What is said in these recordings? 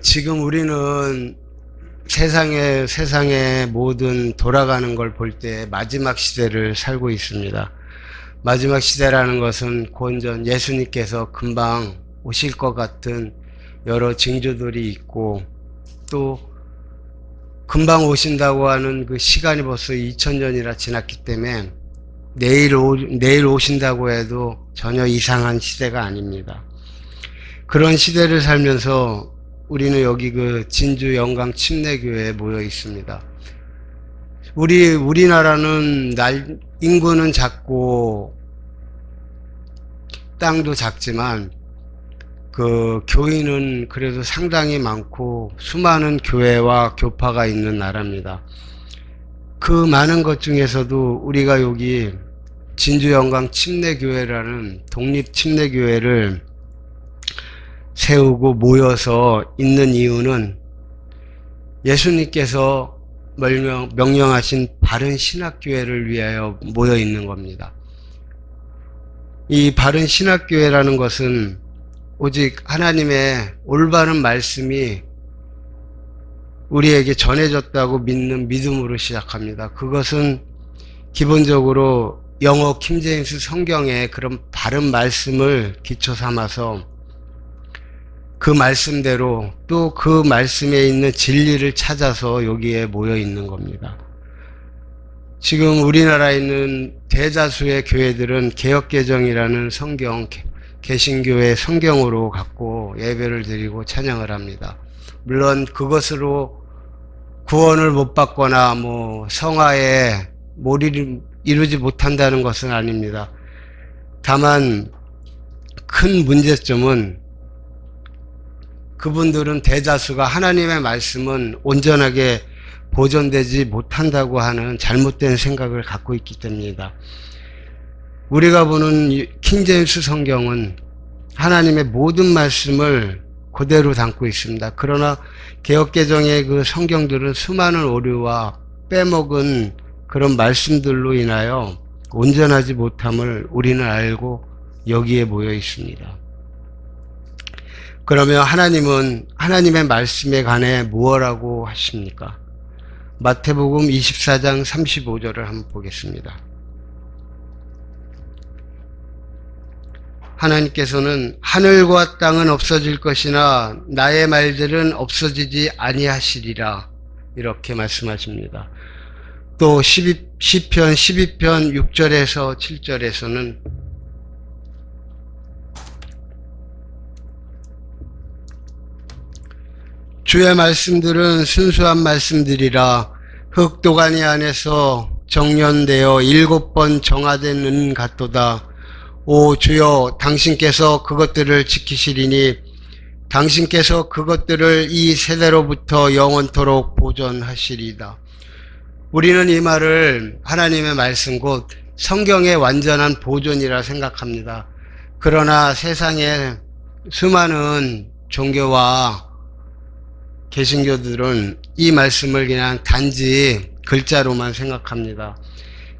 지금 우리는 세상의 모든 돌아가는 걸 볼 때 마지막 시대를 살고 있습니다. 마지막 시대라는 것은 고은전 예수님께서 금방 오실 것 같은 여러 징조들이 있고, 또 금방 오신다고 하는 그 시간이 벌써 2000년이나 지났기 때문에 내일 오신다고 해도 전혀 이상한 시대가 아닙니다. 그런 시대를 살면서 우리는 여기 진주 영광 침례교회에 모여 있습니다. 우리나라는 인구는 작고 땅도 작지만 교인은 그래도 상당히 많고 수많은 교회와 교파가 있는 나라입니다. 그 많은 것 중에서도 우리가 여기 진주 영광 침례교회라는 독립 침례교회를 세우고 모여서 있는 이유는 예수님께서 명령하신 바른 신학교회를 위하여 모여 있는 겁니다. 이 바른 신학교회라는 것은 오직 하나님의 올바른 말씀이 우리에게 전해졌다고 믿는 믿음으로 시작합니다. 그것은 기본적으로 영어 킹제임스 성경의 그런 바른 말씀을 기초 삼아서 그 말씀대로 또 그 말씀에 있는 진리를 찾아서 여기에 모여 있는 겁니다. 지금 우리나라에 있는 대다수의 교회들은 개역개정이라는 성경, 개신교의 성경으로 갖고 예배를 드리고 찬양을 합니다. 물론 그것으로 구원을 못 받거나 성화에 몰입을 이루지 못한다는 것은 아닙니다. 다만 큰 문제점은 그분들은 대다수가 하나님의 말씀은 온전하게 보존되지 못한다고 하는 잘못된 생각을 갖고 있기 때문입니다. 우리가 보는 킹제임스 성경은 하나님의 모든 말씀을 그대로 담고 있습니다. 그러나 개역개정의 그 성경들은 수많은 오류와 빼먹은 그런 말씀들로 인하여 온전하지 못함을 우리는 알고 여기에 모여 있습니다. 그러면 하나님은 하나님의 말씀에 관해 무엇라고 하십니까? 마태복음 24장 35절을 한번 보겠습니다. 하나님께서는 하늘과 땅은 없어질 것이나 나의 말들은 없어지지 아니하시리라, 이렇게 말씀하십니다. 또 시편 12편 6절에서 7절에서는 주의 말씀들은 순수한 말씀들이라 흙도가니 안에서 정련되어 7번 정화된 은 같도다. 오 주여, 당신께서 그것들을 지키시리니 당신께서 그것들을 이 세대로부터 영원토록 보존하시리이다. 우리는 이 말을 하나님의 말씀 곧 성경의 완전한 보존이라 생각합니다. 그러나 세상에 수많은 종교와 개신교들은 이 말씀을 그냥 단지 글자로만 생각합니다.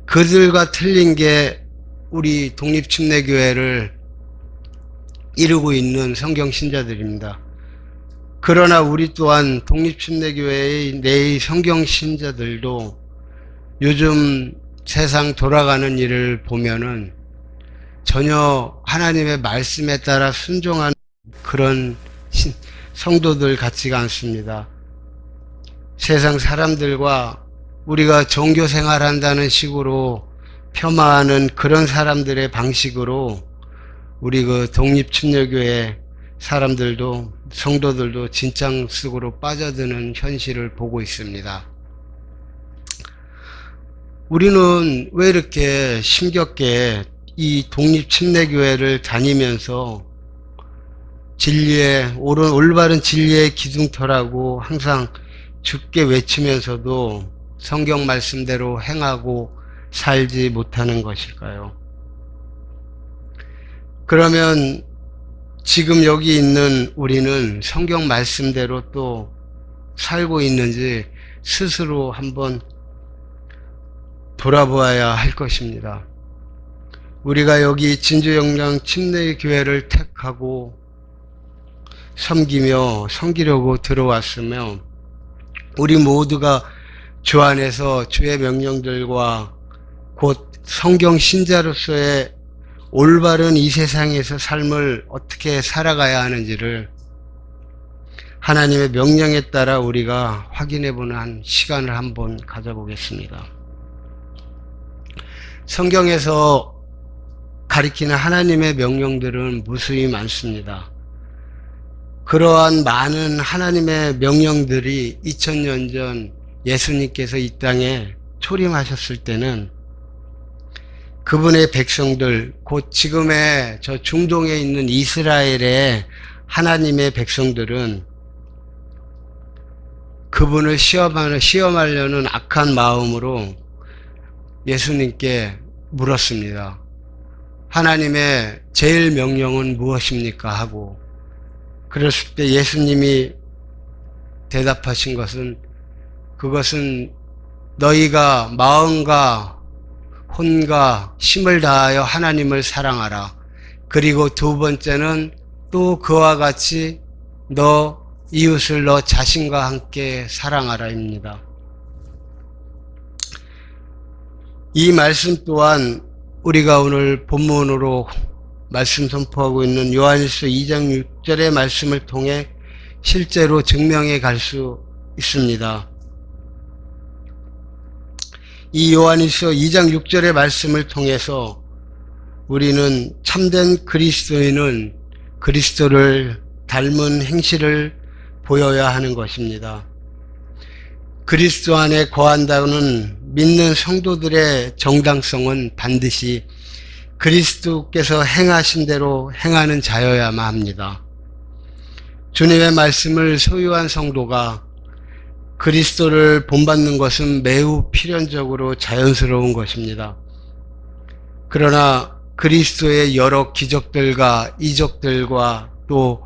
그들과 틀린 게 우리 독립침례교회를 이루고 있는 성경신자들입니다. 그러나 우리 또한 독립침례교회의 내 성경신자들도 요즘 세상 돌아가는 일을 보면은 전혀 하나님의 말씀에 따라 순종하는 그런 성도들 같지가 않습니다. 세상 사람들과 우리가 종교 생활한다는 식으로 폄하하는 그런 사람들의 방식으로 우리 독립침례교회 사람들도 성도들도 진창 속으로 빠져드는 현실을 보고 있습니다. 우리는 왜 이렇게 힘겹게 이 독립침례교회를 다니면서 올바른 진리의 기둥터라고 항상 죽게 외치면서도 성경 말씀대로 행하고 살지 못하는 것일까요? 그러면 지금 여기 있는 우리는 성경 말씀대로 또 살고 있는지 스스로 한번 돌아보아야 할 것입니다. 우리가 여기 진주 영광 침례교회를 택하고 섬기려고 들어왔으며 우리 모두가 주 안에서 주의 명령들과 곧 성경 신자로서의 올바른 이 세상에서 삶을 어떻게 살아가야 하는지를 하나님의 명령에 따라 우리가 확인해보는 한 시간을 한번 가져보겠습니다. 성경에서 가리키는 하나님의 명령들은 무수히 많습니다. 그러한 많은 하나님의 명령들이 2000년 전 예수님께서 이 땅에 초림하셨을 때는 그분의 백성들, 곧 지금의 저 중동에 있는 이스라엘의 하나님의 백성들은 그분을 시험하려는 악한 마음으로 예수님께 물었습니다. 하나님의 제일 명령은 무엇입니까? 하고 그랬을 때 예수님이 대답하신 것은 그것은 너희가 마음과 혼과 힘을 다하여 하나님을 사랑하라. 그리고 두 번째는 또 그와 같이 너 이웃을 너 자신과 함께 사랑하라입니다. 이 말씀 또한 우리가 오늘 본문으로 말씀 선포하고 있는 요한일서 2장 6절의 말씀을 통해 실제로 증명해 갈 수 있습니다. 이 요한일서 2장 6절의 말씀을 통해서 우리는 참된 그리스도인은 그리스도를 닮은 행실을 보여야 하는 것입니다. 그리스도 안에 거한다는 믿는 성도들의 정당성은 반드시 그리스도께서 행하신 대로 행하는 자여야만 합니다. 주님의 말씀을 소유한 성도가 그리스도를 본받는 것은 매우 필연적으로 자연스러운 것입니다. 그러나 그리스도의 여러 기적들과 이적들과 또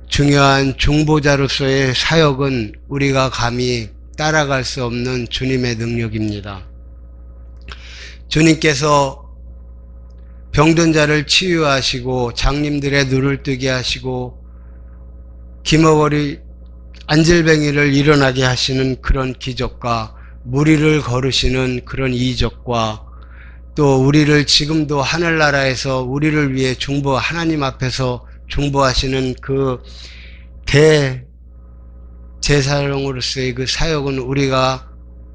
중요한 중보자로서의 사역은 우리가 감히 따라갈 수 없는 주님의 능력입니다. 주님께서 병든 자를 치유하시고 장님들의 눈을 뜨게 하시고 기머거리 안질뱅이를 일어나게 하시는 그런 기적과 무리를 거르시는 그런 이적과 또 우리를 지금도 하늘나라에서 우리를 위해 하나님 앞에서 중보하시는 그 대제사장으로서의 그 사역은 우리가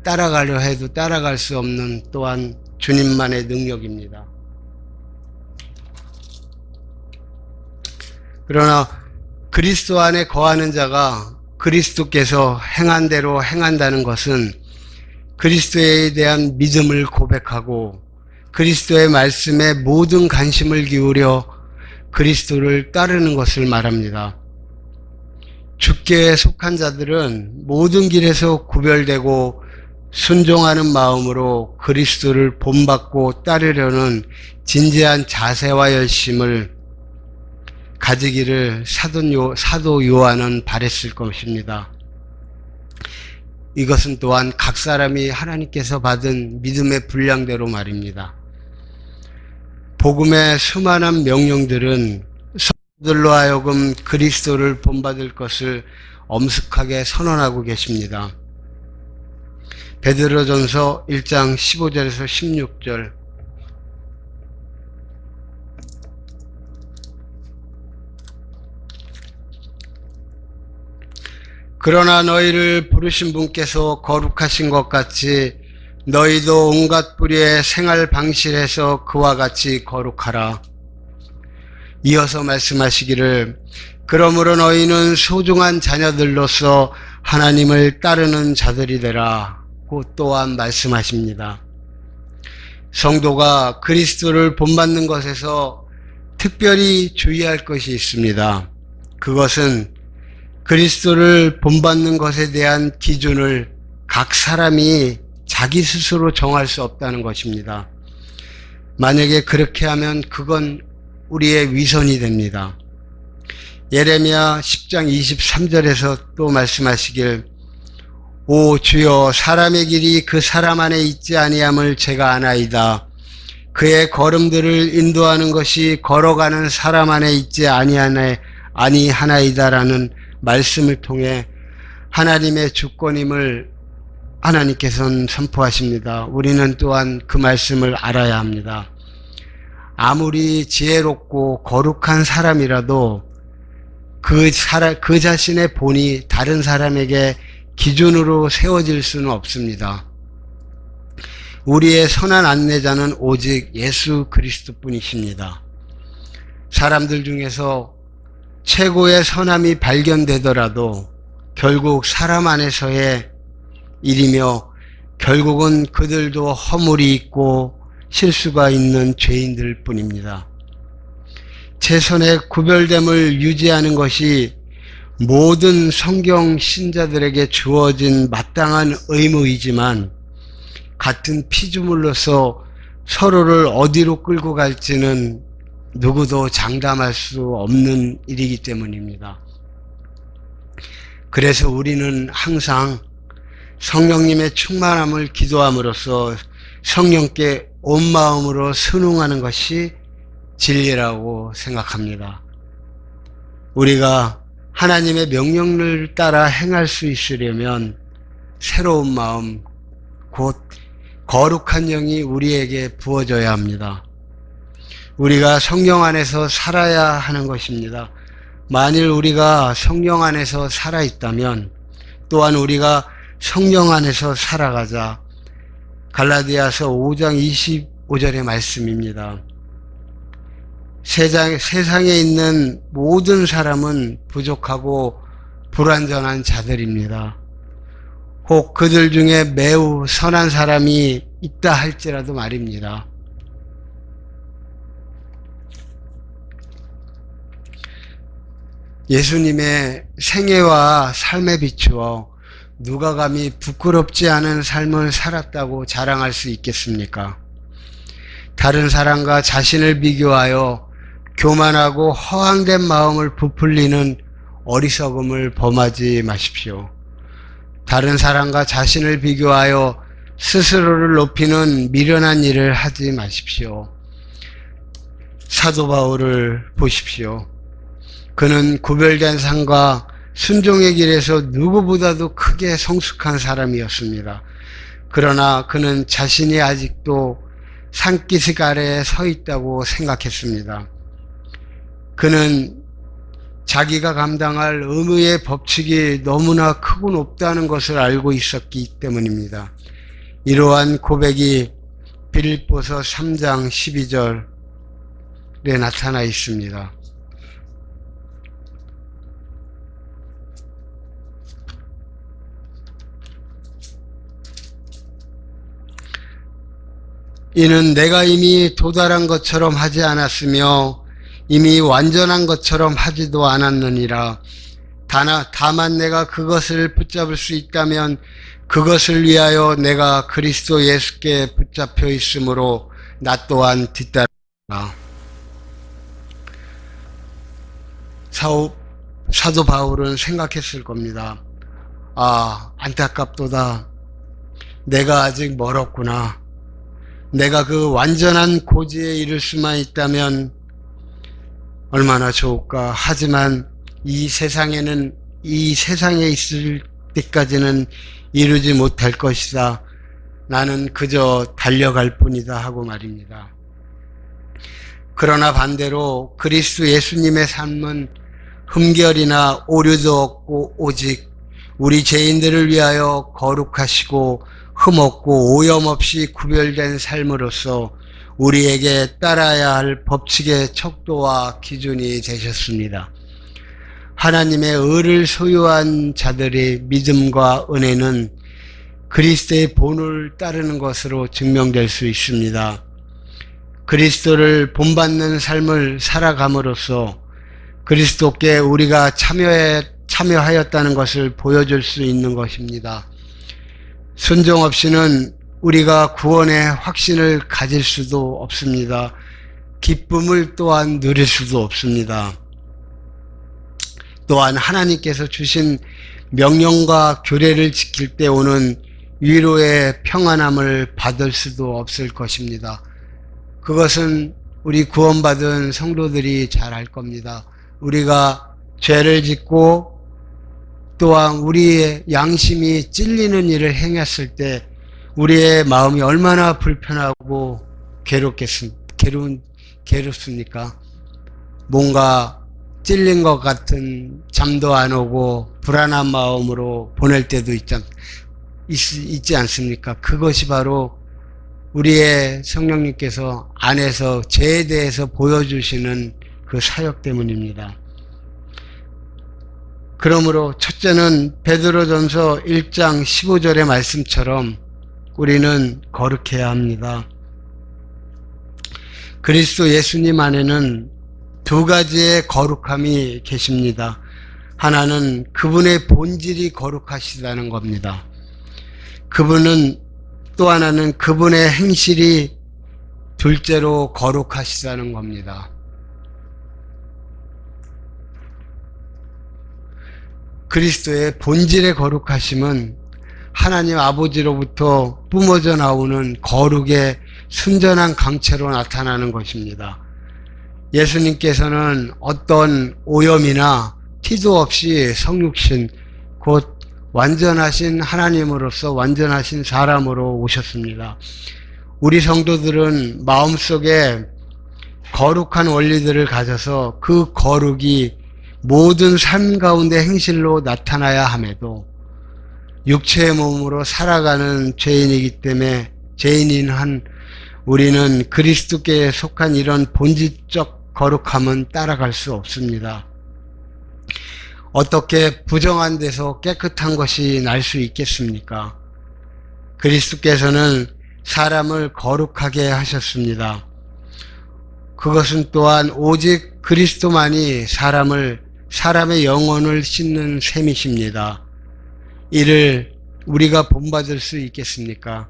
따라가려 해도 따라갈 수 없는 또한 주님만의 능력입니다. 그러나 그리스도 안에 거하는 자가 그리스도께서 행한 대로 행한다는 것은 그리스도에 대한 믿음을 고백하고 그리스도의 말씀에 모든 관심을 기울여 그리스도를 따르는 것을 말합니다. 주께 속한 자들은 모든 길에서 구별되고 순종하는 마음으로 그리스도를 본받고 따르려는 진지한 자세와 열심을 가지기를 사도 요한은 바랬을 것입니다. 이것은 또한 각 사람이 하나님께서 받은 믿음의 분량대로 말입니다. 복음의 수많은 명령들은 성도들로 하여금 그리스도를 본받을 것을 엄숙하게 선언하고 계십니다. 베드로전서 1장 15절에서 16절 그러나 너희를 부르신 분께서 거룩하신 것 같이 너희도 온갖 뿌리의 생활 방식에서 그와 같이 거룩하라. 이어서 말씀하시기를 그러므로 너희는 소중한 자녀들로서 하나님을 따르는 자들이 되라. 고 또한 말씀하십니다. 성도가 그리스도를 본받는 것에서 특별히 주의할 것이 있습니다. 그것은 그리스도를 본받는 것에 대한 기준을 각 사람이 자기 스스로 정할 수 없다는 것입니다. 만약에 그렇게 하면 그건 우리의 위선이 됩니다. 예레미야 10장 23절에서 또 말씀하시길 오 주여 사람의 길이 그 사람 안에 있지 아니함을 제가 아나이다. 그의 걸음들을 인도하는 것이 걸어가는 사람 안에 있지 아니하나이다라는 말씀을 통해 하나님의 주권임을 하나님께서는 선포하십니다. 우리는 또한 그 말씀을 알아야 합니다. 아무리 지혜롭고 거룩한 사람이라도 그 자신의 본이 다른 사람에게 기준으로 세워질 수는 없습니다. 우리의 선한 안내자는 오직 예수 그리스도뿐이십니다. 사람들 중에서 최고의 선함이 발견되더라도 결국 사람 안에서의 일이며 결국은 그들도 허물이 있고 실수가 있는 죄인들 뿐입니다. 최선의 구별됨을 유지하는 것이 모든 성경 신자들에게 주어진 마땅한 의무이지만 같은 피조물로서 서로를 어디로 끌고 갈지는 누구도 장담할 수 없는 일이기 때문입니다. 그래서 우리는 항상 성령님의 충만함을 기도함으로써 성령께 온 마음으로 순응하는 것이 진리라고 생각합니다. 우리가 하나님의 명령을 따라 행할 수 있으려면 새로운 마음, 곧 거룩한 영이 우리에게 부어져야 합니다. 우리가 성령 안에서 살아야 하는 것입니다. 만일 우리가 성령 안에서 살아있다면 또한 우리가 성령 안에서 살아가자. 갈라디아서 5장 25절의 말씀입니다. 세상에 있는 모든 사람은 부족하고 불완전한 자들입니다. 혹 그들 중에 매우 선한 사람이 있다 할지라도 말입니다. 예수님의 생애와 삶에 비추어 누가 감히 부끄럽지 않은 삶을 살았다고 자랑할 수 있겠습니까? 다른 사람과 자신을 비교하여 교만하고 허황된 마음을 부풀리는 어리석음을 범하지 마십시오. 다른 사람과 자신을 비교하여 스스로를 높이는 미련한 일을 하지 마십시오. 사도 바울을 보십시오. 그는 구별된 삶과 순종의 길에서 누구보다도 크게 성숙한 사람이었습니다. 그러나 그는 자신이 아직도 산기슭 아래에 서 있다고 생각했습니다. 그는 자기가 감당할 의무의 법칙이 너무나 크고 높다는 것을 알고 있었기 때문입니다. 이러한 고백이 빌립보서 3장 12절에 나타나 있습니다. 이는 내가 이미 도달한 것처럼 하지 않았으며 이미 완전한 것처럼 하지도 않았느니라. 다만 내가 그것을 붙잡을 수 있다면 그것을 위하여 내가 그리스도 예수께 붙잡혀 있으므로 나 또한 뒤따르라. 사도 바울은 생각했을 겁니다. 안타깝도다. 내가 아직 멀었구나. 내가 그 완전한 고지에 이를 수만 있다면 얼마나 좋을까. 하지만 이 세상에 있을 때까지는 이루지 못할 것이다. 나는 그저 달려갈 뿐이다 하고 말입니다. 그러나 반대로 그리스도 예수님의 삶은 흠결이나 오류도 없고 오직 우리 죄인들을 위하여 거룩하시고 흠없고 오염없이 구별된 삶으로서 우리에게 따라야 할 법칙의 척도와 기준이 되셨습니다. 하나님의 의를 소유한 자들의 믿음과 은혜는 그리스도의 본을 따르는 것으로 증명될 수 있습니다. 그리스도를 본받는 삶을 살아감으로써 그리스도께 우리가 참여하였다는 것을 보여줄 수 있는 것입니다. 순종 없이는 우리가 구원의 확신을 가질 수도 없습니다. 기쁨을 또한 누릴 수도 없습니다. 또한 하나님께서 주신 명령과 규례를 지킬 때 오는 위로의 평안함을 받을 수도 없을 것입니다. 그것은 우리 구원받은 성도들이 잘 알 겁니다. 우리가 죄를 짓고 또한 우리의 양심이 찔리는 일을 행했을 때 우리의 마음이 얼마나 불편하고 괴롭습니까? 뭔가 찔린 것 같은 잠도 안 오고 불안한 마음으로 보낼 때도 있지 않습니까? 그것이 바로 우리의 성령님께서 안에서 죄에 대해서 보여주시는 그 사역 때문입니다. 그러므로 첫째는 베드로전서 1장 15절의 말씀처럼 우리는 거룩해야 합니다. 그리스도 예수님 안에는 두 가지의 거룩함이 계십니다. 하나는 그분의 본질이 거룩하시다는 겁니다. 또 하나는 그분의 행실이 둘째로 거룩하시다는 겁니다. 그리스도의 본질의 거룩하심은 하나님 아버지로부터 뿜어져 나오는 거룩의 순전한 강체로 나타나는 것입니다. 예수님께서는 어떤 오염이나 티도 없이 성육신, 곧 완전하신 하나님으로서 완전하신 사람으로 오셨습니다. 우리 성도들은 마음속에 거룩한 원리들을 가져서 그 거룩이 모든 삶 가운데 행실로 나타나야 함에도 육체의 몸으로 살아가는 죄인이기 때문에 죄인인 한 우리는 그리스도께 속한 이런 본질적 거룩함은 따라갈 수 없습니다. 어떻게 부정한 데서 깨끗한 것이 날 수 있겠습니까? 그리스도께서는 사람을 거룩하게 하셨습니다. 그것은 또한 오직 그리스도만이 사람의 영혼을 씻는 셈이십니다. 이를 우리가 본받을 수 있겠습니까?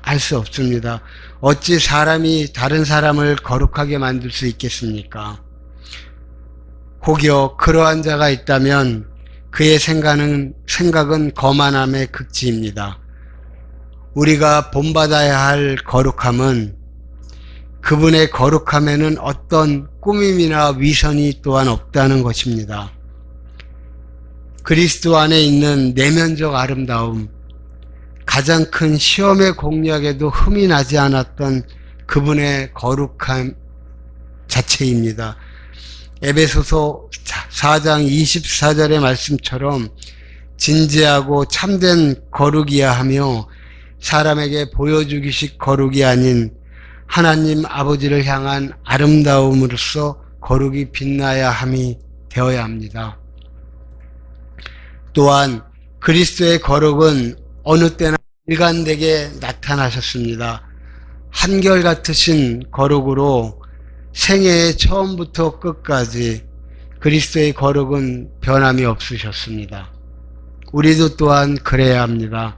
알 수 없습니다. 어찌 사람이 다른 사람을 거룩하게 만들 수 있겠습니까? 혹여 그러한 자가 있다면 그의 생각은 거만함의 극치입니다. 우리가 본받아야 할 거룩함은 그분의 거룩함에는 어떤 꾸밈이나 위선이 또한 없다는 것입니다. 그리스도 안에 있는 내면적 아름다움, 가장 큰 시험의 공략에도 흠이 나지 않았던 그분의 거룩함 자체입니다. 에베소서 4장 24절의 말씀처럼 진지하고 참된 거룩이야 하며 사람에게 보여주기식 거룩이 아닌 하나님 아버지를 향한 아름다움으로써 거룩이 빛나야 함이 되어야 합니다. 또한 그리스도의 거룩은 어느 때나 일관되게 나타나셨습니다. 한결같으신 거룩으로 생애의 처음부터 끝까지 그리스도의 거룩은 변함이 없으셨습니다. 우리도 또한 그래야 합니다.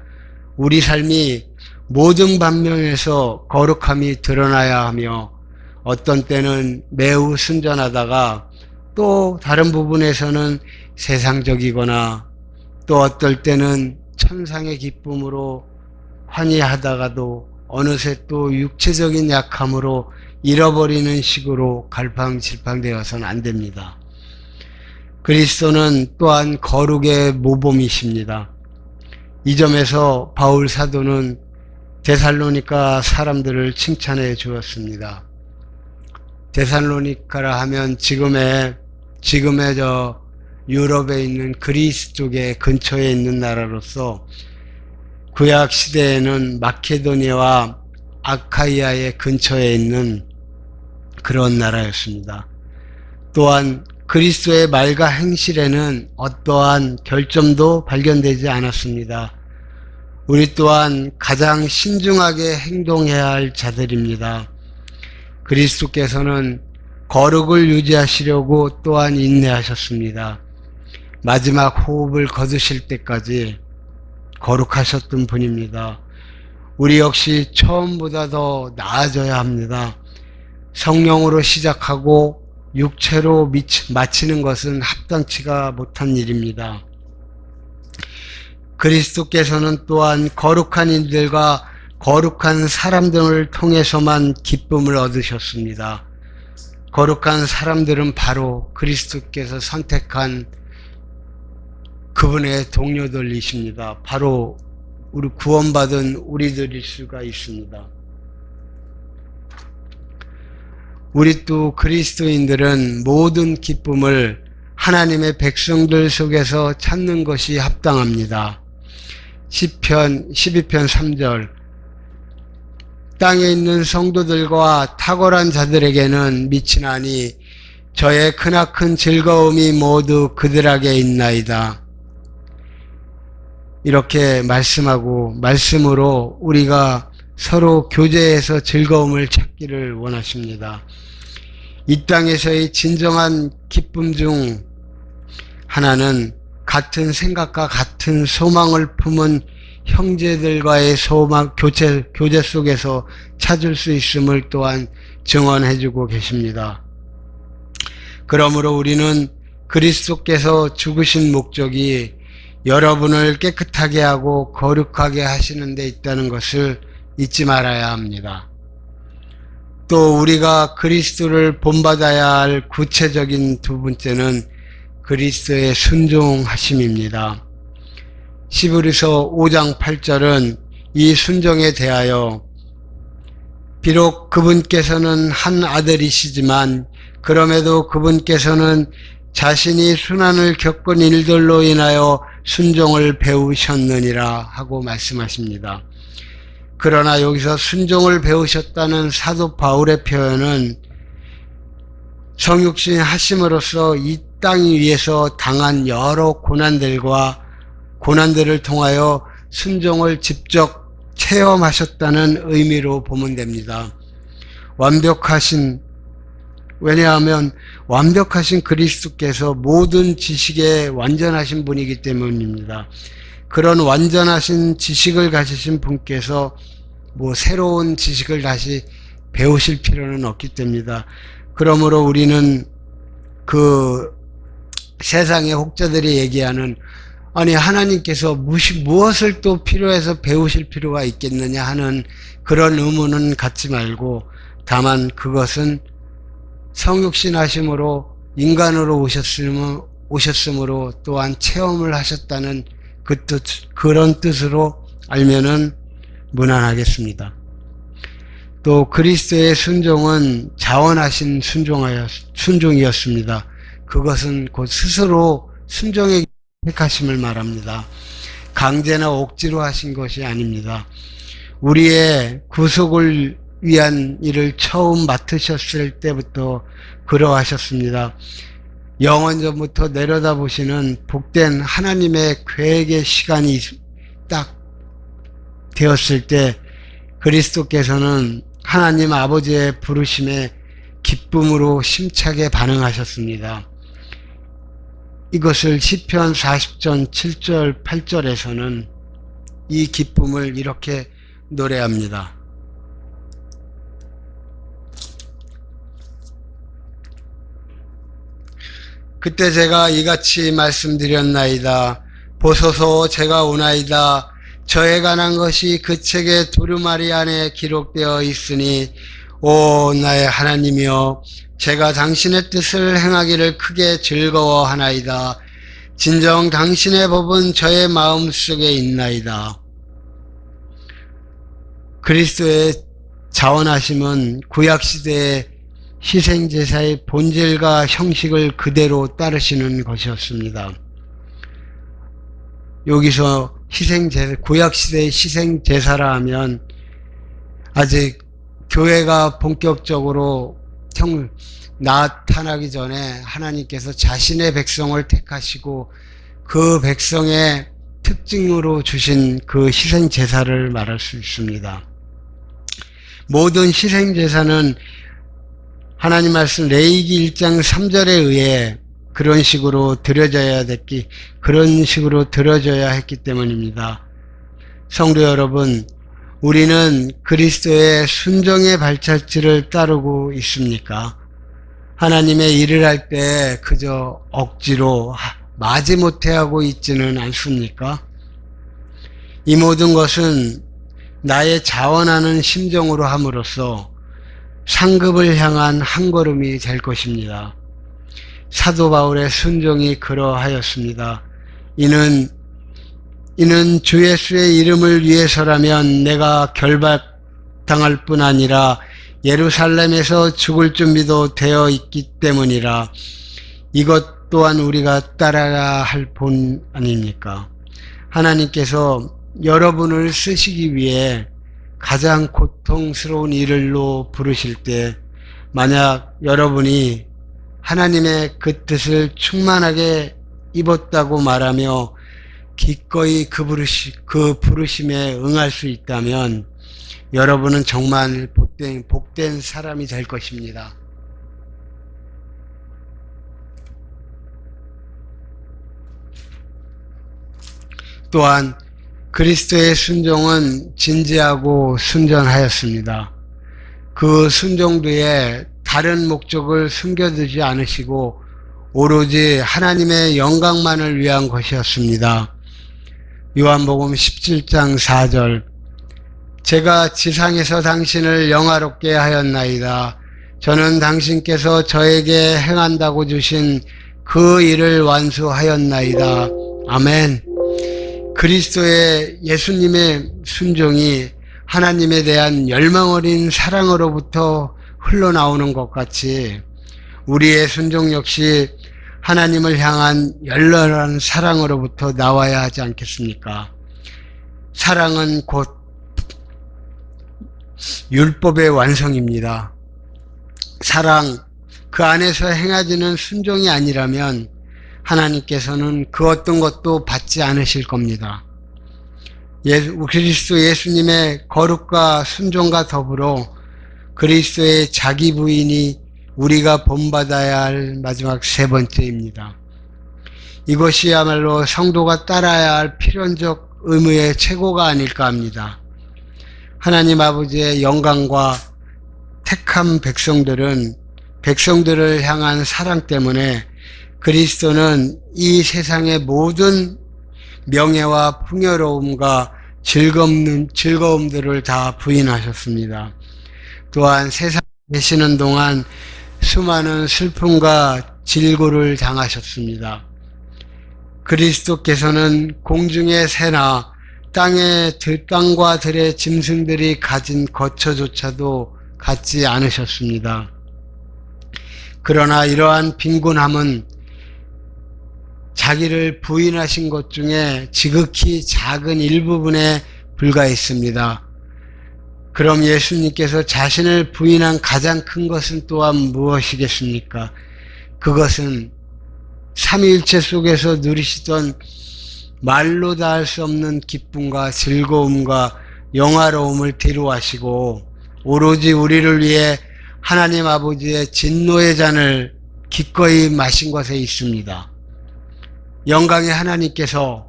우리 삶이 모든 방면에서 거룩함이 드러나야 하며 어떤 때는 매우 순전하다가 또 다른 부분에서는 세상적이거나 또 어떨 때는 천상의 기쁨으로 환희하다가도 어느새 또 육체적인 약함으로 잃어버리는 식으로 갈팡질팡되어서는 안 됩니다. 그리스도는 또한 거룩의 모범이십니다. 이 점에서 바울 사도는 데살로니가 사람들을 칭찬해 주었습니다. 데살로니카라 하면 지금의 유럽에 있는 그리스 쪽에 근처에 있는 나라로서 구약 시대에는 마케도니아와 아카이아의 근처에 있는 그런 나라였습니다. 또한 그리스도의 말과 행실에는 어떠한 결점도 발견되지 않았습니다. 우리 또한 가장 신중하게 행동해야 할 자들입니다. 그리스도께서는 거룩을 유지하시려고 또한 인내하셨습니다. 마지막 호흡을 거두실 때까지 거룩하셨던 분입니다. 우리 역시 처음보다 더 나아져야 합니다. 성령으로 시작하고 육체로 마치는 것은 합당치가 못한 일입니다. 그리스도께서는 또한 거룩한 인들과 거룩한 사람들을 통해서만 기쁨을 얻으셨습니다. 거룩한 사람들은 바로 그리스도께서 선택한 그분의 동료들이십니다. 바로 우리 구원받은 우리들일 수가 있습니다. 우리 또 그리스도인들은 모든 기쁨을 하나님의 백성들 속에서 찾는 것이 합당합니다. 시편 12편 3절 땅에 있는 성도들과 탁월한 자들에게는 미치나니 저의 크나큰 즐거움이 모두 그들에게 있나이다. 이렇게 말씀하고 말씀으로 우리가 서로 교제해서 즐거움을 찾기를 원하십니다. 이 땅에서의 진정한 기쁨 중 하나는 같은 생각과 같은 소망을 품은 형제들과의 교제 속에서 찾을 수 있음을 또한 증언해주고 계십니다. 그러므로 우리는 그리스도께서 죽으신 목적이 여러분을 깨끗하게 하고 거룩하게 하시는 데 있다는 것을 잊지 말아야 합니다. 또 우리가 그리스도를 본받아야 할 구체적인 두 번째는 그리스도의 순종하심입니다. 히브리서 5장 8절은 이 순종에 대하여 비록 그분께서는 한 아들이시지만 그럼에도 그분께서는 자신이 순환을 겪은 일들로 인하여 순종을 배우셨느니라 하고 말씀하십니다. 그러나 여기서 순종을 배우셨다는 사도 바울의 표현은 성육신 하심으로써 이 땅 위에서 당한 여러 고난들을 통하여 순종을 직접 체험하셨다는 의미로 보면 됩니다. 왜냐하면 완벽하신 그리스도께서 모든 지식에 완전하신 분이기 때문입니다. 그런 완전하신 지식을 가지신 분께서 새로운 지식을 다시 배우실 필요는 없기 때문입니다. 그러므로 우리는 그 세상의 혹자들이 얘기하는 아니 하나님께서 무엇을 또 필요해서 배우실 필요가 있겠느냐 하는 그런 의문은 갖지 말고 다만 그것은 성육신 하심으로 인간으로 오셨으므로 또한 체험을 하셨다는 그런 뜻으로 알면은 무난하겠습니다. 또 그리스도의 순종은 자원하신 순종이었습니다. 그것은 곧 스스로 순종의 택하심을 말합니다. 강제나 억지로 하신 것이 아닙니다. 우리의 구속을 위한 일을 처음 맡으셨을 때부터 그러하셨습니다. 영원전부터 내려다보시는 복된 하나님의 계획의 시간이 딱 되었을 때 그리스도께서는 하나님 아버지의 부르심에 기쁨으로 심차게 반응하셨습니다. 이것을 시편 40편 7절 8절에서는 이 기쁨을 이렇게 노래합니다. 그때 제가 이같이 말씀드렸나이다. 보소서 제가 오나이다. 저에 관한 것이 그 책의 두루마리 안에 기록되어 있으니 오 나의 하나님이여 제가 당신의 뜻을 행하기를 크게 즐거워하나이다. 진정 당신의 법은 저의 마음속에 있나이다. 그리스도의 자원하심은 구약시대의 희생제사의 본질과 형식을 그대로 따르시는 것이었습니다. 여기서 구약시대의 희생제사라 하면 아직 교회가 본격적으로 나타나기 전에 하나님께서 자신의 백성을 택하시고 그 백성의 특징으로 주신 그 희생제사를 말할 수 있습니다. 모든 희생제사는 하나님 말씀 레위기 1장 3절에 의해 그런 식으로 드려져야 했기 때문입니다. 성도 여러분, 우리는 그리스도의 순종의 발자취를 따르고 있습니까? 하나님의 일을 할 때 그저 억지로 마지못해 하고 있지는 않습니까? 이 모든 것은 나의 자원하는 심정으로 함으로써 상급을 향한 한 걸음이 될 것입니다. 사도 바울의 순종이 그러하였습니다. 이는 주 예수의 이름을 위해서라면 내가 결박당할 뿐 아니라 예루살렘에서 죽을 준비도 되어 있기 때문이라. 이것 또한 우리가 따라야 할 본 아닙니까? 하나님께서 여러분을 쓰시기 위해 가장 고통스러운 일을로 부르실 때, 만약 여러분이 하나님의 그 뜻을 충만하게 입었다고 말하며 기꺼이 그 부르심에 응할 수 있다면 여러분은 정말 복된 사람이 될 것입니다. 또한 그리스도의 순종은 진지하고 순전하였습니다. 그 순종 뒤에 다른 목적을 숨겨두지 않으시고 오로지 하나님의 영광만을 위한 것이었습니다. 요한복음 17장 4절, 제가 지상에서 당신을 영화롭게 하였나이다. 저는 당신께서 저에게 행한다고 주신 그 일을 완수하였나이다. 아멘. 그리스도의 예수님의 순종이 하나님에 대한 열망 어린 사랑으로부터 흘러나오는 것 같이 우리의 순종 역시 하나님을 향한 열렬한 사랑으로부터 나와야 하지 않겠습니까? 사랑은 곧 율법의 완성입니다. 사랑, 그 안에서 행해지는 순종이 아니라면 하나님께서는 그 어떤 것도 받지 않으실 겁니다. 그리스도 예수님의 거룩과 순종과 더불어 그리스도의 자기 부인이 우리가 본받아야 할 마지막 세 번째입니다. 이것이야말로 성도가 따라야 할 필연적 의무의 최고가 아닐까 합니다. 하나님 아버지의 영광과 택한 백성들을 향한 사랑 때문에 그리스도는 이 세상의 모든 명예와 풍요로움과 즐거움들을 다 부인하셨습니다. 또한 세상에 계시는 동안 수많은 슬픔과 질고를 당하셨습니다. 그리스도께서는 공중의 새나 땅과 들의 짐승들이 가진 거처조차도 갖지 않으셨습니다. 그러나 이러한 빈곤함은 자기를 부인하신 것 중에 지극히 작은 일부분에 불과했습니다. 그럼 예수님께서 자신을 부인한 가장 큰 것은 또한 무엇이겠습니까? 그것은 삼위일체 속에서 누리시던 말로 다 할 수 없는 기쁨과 즐거움과 영화로움을 뒤로하시고 오로지 우리를 위해 하나님 아버지의 진노의 잔을 기꺼이 마신 것에 있습니다. 영광의 하나님께서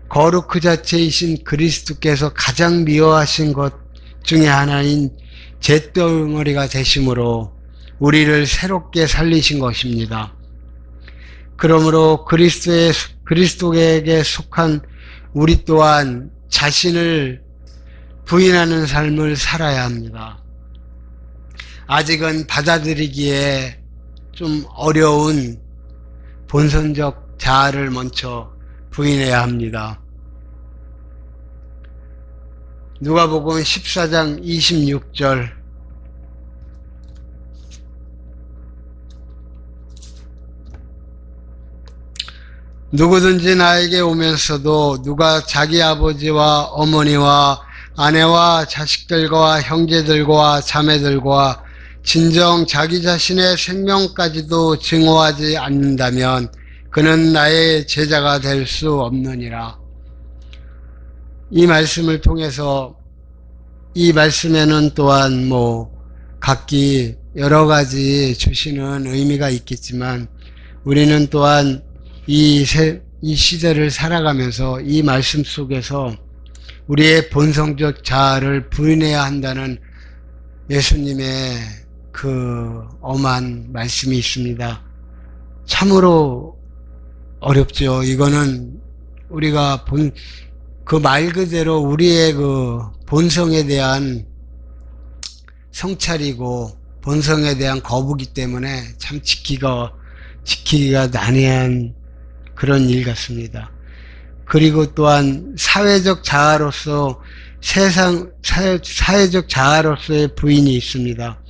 거룩 그 자체이신 그리스도께서 가장 미워하신 것 중에 하나인 잿덩어리가 되심으로 우리를 새롭게 살리신 것입니다. 그러므로 그리스도에게 속한 우리 또한 자신을 부인하는 삶을 살아야 합니다. 아직은 받아들이기에 좀 어려운 본선적 자아를 먼저 부인해야 합니다. 누가복음 14장 26절, 누구든지 나에게 오면서도 누가 자기 아버지와 어머니와 아내와 자식들과 형제들과 자매들과 진정 자기 자신의 생명까지도 증오하지 않는다면 그는 나의 제자가 될 수 없느니라. 이 말씀을 통해서 이 말씀에는 또한 각기 여러 가지 주시는 의미가 있겠지만 우리는 또한 이 시대를 살아가면서 이 말씀 속에서 우리의 본성적 자아를 부인해야 한다는 예수님의 그 엄한 말씀이 있습니다. 참으로 어렵죠. 이거는 우리가 그 말 그대로 우리의 그 본성에 대한 성찰이고 본성에 대한 거부기 때문에 참 지키기가 난해한 그런 일 같습니다. 그리고 또한 사회적 자아로서 사회적 자아로서의 부인이 있습니다.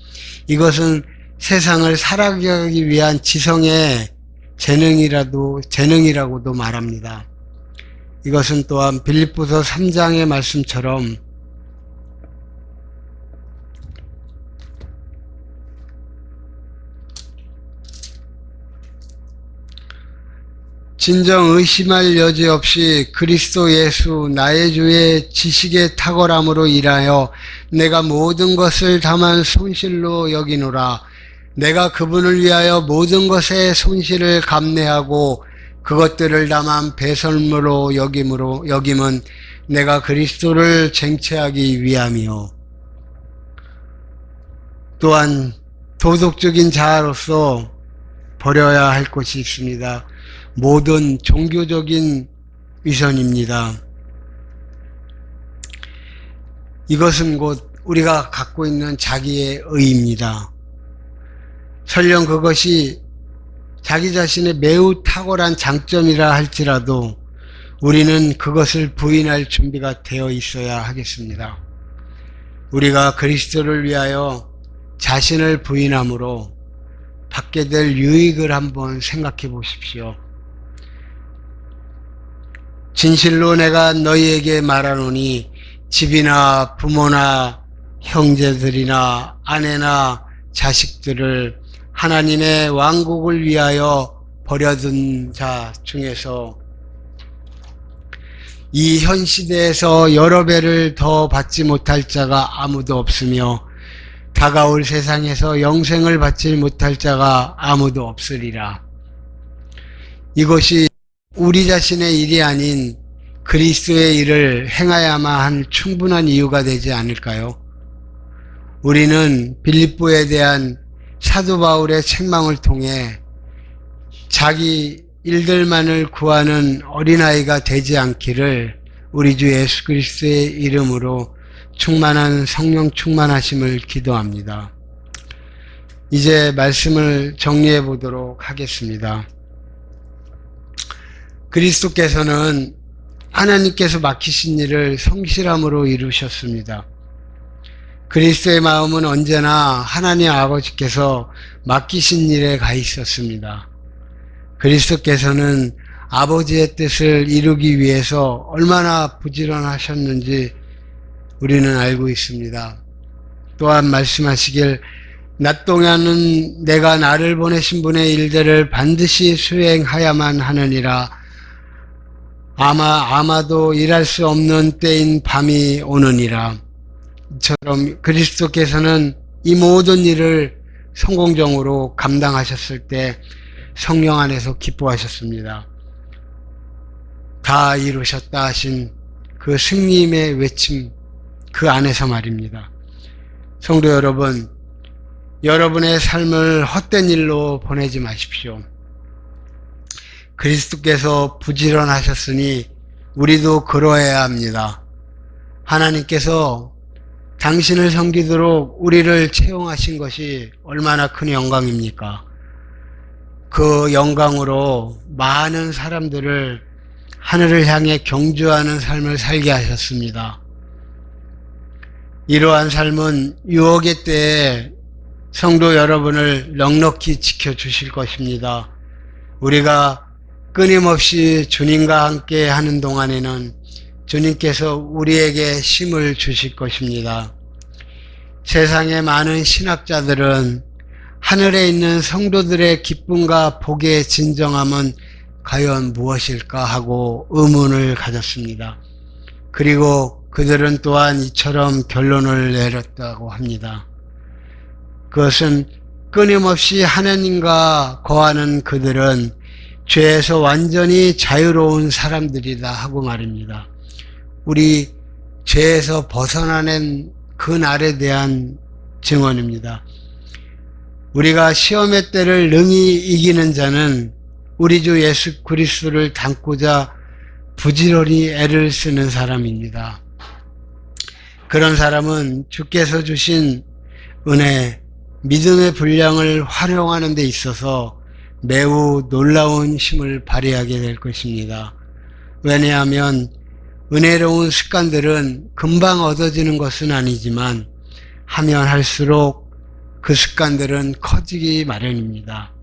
이것은 세상을 살아가기 위한 지성의 재능이라고도 말합니다. 이것은 또한 빌립보서 3장의 말씀처럼 진정 의심할 여지 없이 그리스도 예수 나의 주의 지식의 탁월함으로 인하여 내가 모든 것을 다만 손실로 여기노라. 내가 그분을 위하여 모든 것의 손실을 감내하고 그것들을 다만 배설물로 여김은 내가 그리스도를 쟁취하기 위함이요. 또한 도덕적인 자아로서 버려야 할 것이 있습니다. 모든 종교적인 위선입니다. 이것은 곧 우리가 갖고 있는 자기의 의입니다. 설령 그것이 자기 자신의 매우 탁월한 장점이라 할지라도 우리는 그것을 부인할 준비가 되어 있어야 하겠습니다. 우리가 그리스도를 위하여 자신을 부인함으로 받게 될 유익을 한번 생각해 보십시오. 진실로 내가 너희에게 말하노니 집이나 부모나 형제들이나 아내나 자식들을 하나님의 왕국을 위하여 버려둔 자 중에서 이 현 시대에서 여러 배를 더 받지 못할 자가 아무도 없으며 다가올 세상에서 영생을 받지 못할 자가 아무도 없으리라. 이것이 우리 자신의 일이 아닌 그리스도의 일을 행하야만 한 충분한 이유가 되지 않을까요? 우리는 빌립보에 대한 사도 바울의 책망을 통해 자기 일들만을 구하는 어린아이가 되지 않기를 우리 주 예수 그리스도의 이름으로 충만한 성령 충만하심을 기도합니다. 이제 말씀을 정리해 보도록 하겠습니다. 그리스도께서는 하나님께서 맡기신 일을 성실함으로 이루셨습니다. 그리스도의 마음은 언제나 하나님 아버지께서 맡기신 일에 가 있었습니다. 그리스도께서는 아버지의 뜻을 이루기 위해서 얼마나 부지런하셨는지 우리는 알고 있습니다. 또한 말씀하시길 낮 동안은 내가 나를 보내신 분의 일들을 반드시 수행하야만 하느니라. 아마도 일할 수 없는 때인 밤이 오느니라. 이처럼 그리스도께서는 이 모든 일을 성공적으로 감당하셨을 때 성령 안에서 기뻐하셨습니다. 다 이루셨다 하신 그 승리의 외침, 그 안에서 말입니다. 성도 여러분, 여러분의 삶을 헛된 일로 보내지 마십시오. 그리스도께서 부지런하셨으니 우리도 그러해야 합니다. 하나님께서 당신을 섬기도록 우리를 채용하신 것이 얼마나 큰 영광입니까? 그 영광으로 많은 사람들을 하늘을 향해 경주하는 삶을 살게 하셨습니다. 이러한 삶은 유혹의 때에 성도 여러분을 넉넉히 지켜주실 것입니다. 우리가 끊임없이 주님과 함께 하는 동안에는 주님께서 우리에게 힘을 주실 것입니다. 세상의 많은 신학자들은 하늘에 있는 성도들의 기쁨과 복의 진정함은 과연 무엇일까 하고 의문을 가졌습니다. 그리고 그들은 또한 이처럼 결론을 내렸다고 합니다. 그것은 끊임없이 하나님과 거하는 그들은 죄에서 완전히 자유로운 사람들이다 하고 말입니다. 우리 죄에서 벗어나는 그 날에 대한 증언입니다. 우리가 시험의 때를 능히 이기는 자는 우리 주 예수 그리스도를 닮고자 부지런히 애를 쓰는 사람입니다. 그런 사람은 주께서 주신 은혜, 믿음의 분량을 활용하는 데 있어서 매우 놀라운 힘을 발휘하게 될 것입니다. 왜냐하면 은혜로운 습관들은 금방 얻어지는 것은 아니지만 하면 할수록 그 습관들은 커지기 마련입니다.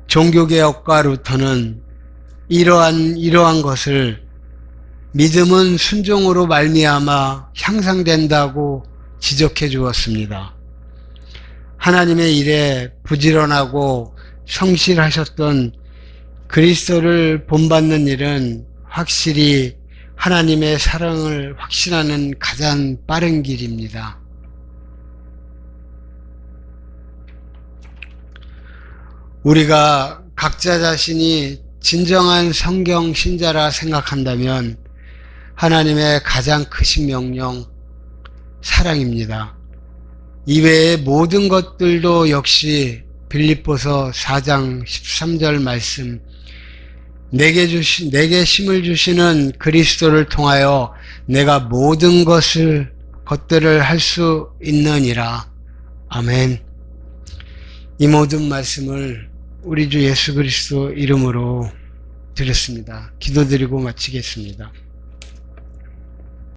종교개혁가 루터는 이러한 것을 믿음은 순종으로 말미암아 향상된다고 지적해 주었습니다. 하나님의 일에 부지런하고 성실하셨던 그리스도를 본받는 일은 확실히 하나님의 사랑을 확신하는 가장 빠른 길입니다. 우리가 각자 자신이 진정한 성경 신자라 생각한다면 하나님의 가장 크신 명령, 사랑입니다. 이외의 모든 것들도 역시 빌립보서 4장 13절 말씀, 내게 힘을 주시는 그리스도를 통하여 내가 모든 것들을 할 수 있느니라. 아멘. 이 모든 말씀을 우리 주 예수 그리스도 이름으로 드렸습니다. 기도드리고 마치겠습니다.